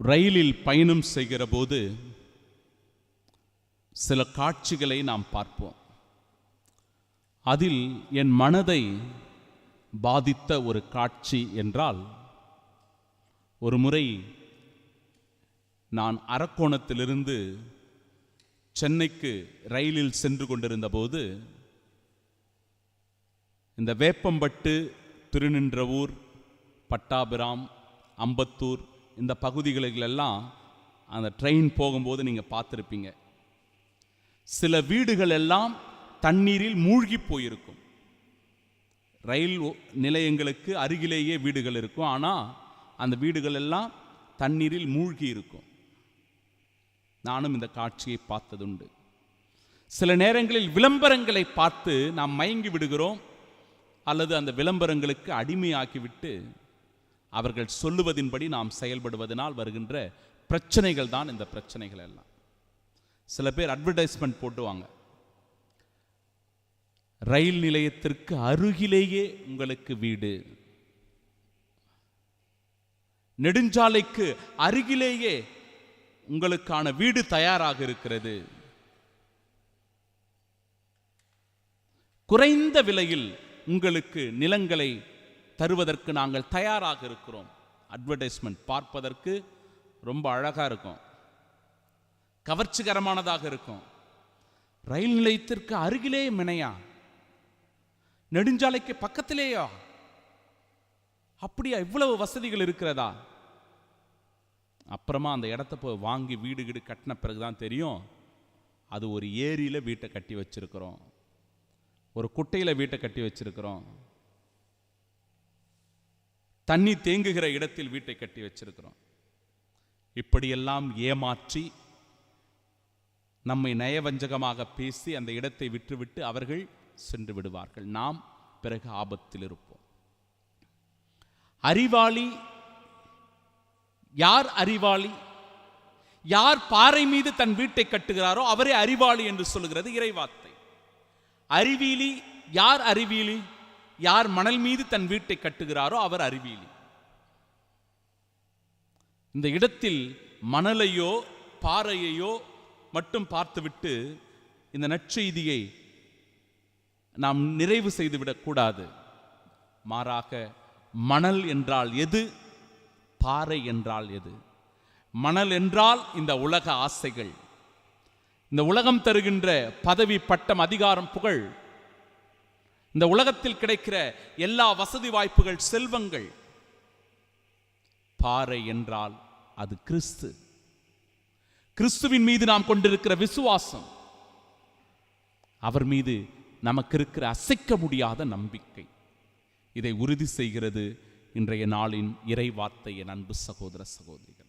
ரயிலில் பயணம் செய்கிற போது சில காட்சிகளை நாம் பார்ப்போம். அதில் என் மனதை பாதித்த ஒரு காட்சி என்றால், ஒரு முறை நான் அரக்கோணத்திலிருந்து சென்னைக்கு ரயிலில் சென்று கொண்டிருந்த போது, இந்த வேப்பம்பட்டு, திருநின்றவூர், பட்டாபிராம், அம்பத்தூர் இந்த பகுதிகளெல்லாம் அந்த ட்ரெயின் போகும்போது நீங்கள் பார்த்துருப்பீங்க. சில வீடுகள் எல்லாம் தண்ணீரில் மூழ்கி போயிருக்கும். ரயில் நிலையங்களுக்கு அருகிலேயே வீடுகள் இருக்கும், ஆனால் அந்த வீடுகள் எல்லாம் தண்ணீரில் மூழ்கி இருக்கும். நானும் இந்த காட்சியை பார்த்ததுண்டு. சில நேரங்களில் விளம்பரங்களை பார்த்து நாம் மயங்கி விடுகிறோம், அல்லது அந்த விளம்பரங்களுக்கு அடிமையாக்கிவிட்டு அவர்கள் சொல்லுவதின்படி நாம் செயல்படுவதனால் வருகின்ற பிரச்சனைகள் தான் இந்த பிரச்சனைகள் எல்லாம். சில பேர் அட்வர்டைஸ்மெண்ட் போட்டுவாங்க, ரயில் நிலையத்திற்கு அருகிலேயே உங்களுக்கு வீடு, நெடுஞ்சாலைக்கு அருகிலேயே உங்களுக்கான வீடு தயாராக இருக்கிறது, குறைந்த விலையில் உங்களுக்கு நிலங்களை தருவதற்கு நாங்கள் தயாராக இருக்கிறோம். அட்வர்டைஸ்மெண்ட் பார்ப்பதற்கு ரொம்ப அழகா இருக்கும், கவர்ச்சிகரமானதாக இருக்கும். ரயில் நிலையத்திற்கு அருகிலே மினையா, நெடுஞ்சாலைக்கு பக்கத்திலேயா, அப்படியா, இவ்வளவு வசதிகள் இருக்கிறதா? அப்புறமா அந்த இடத்த போய் வாங்கி வீடு கட்டின பிறகுதான் தெரியும், அது ஒரு ஏரியில வீட்டை கட்டி வச்சிருக்கிறோம், ஒரு குட்டையில வீட்டை கட்டி வச்சிருக்கிறோம், தண்ணி தேங்குகிற இடத்தில் வீட்டை கட்டி வச்சிருக்கிறோம். இப்படியெல்லாம் ஏமாற்றி நம்மை நயவஞ்சகமாக பேசி அந்த இடத்தை விற்றுவிட்டு அவர்கள் சென்று விடுவார்கள். நாம் பிறகு ஆபத்தில் இருப்போம். அறிவாளி யார்? அறிவாளி யார் பாறை மீது தன் வீட்டை கட்டுகிறாரோ அவரே அறிவாளி என்று சொல்லுகிறது இறைவார்த்தை. அறிவியலி யார்? அறிவியலி யார் மணல் மீது தன் வீட்டை கட்டுகிறாரோ அவர் அறிவியலி. இந்த இடத்தில் மணலையோ பாறையையோ மட்டும் பார்த்துவிட்டு இந்த நற்செய்தியை நாம் நிறைவு செய்துவிடக் கூடாது. மாறாக மணல் என்றால் எது, பாறை என்றால் எது? மணல் என்றால் இந்த உலக ஆசைகள், இந்த உலகம் தருகின்ற பதவி, பட்டம், அதிகாரம், புகழ், இந்த உலகத்தில் கிடைக்கிற எல்லா வசதி வாய்ப்புகள், செல்வங்கள். பாறை என்றால் அது கிறிஸ்து, கிறிஸ்துவின் மீது நாம் கொண்டிருக்கிற விசுவாசம், அவர் மீது நமக்கு இருக்கிற அசைக்க முடியாத நம்பிக்கை. இதை உறுதி செய்கிறது இன்றைய நாளின் இறை வார்த்தை. என் அன்பு சகோதர சகோதரிகள்,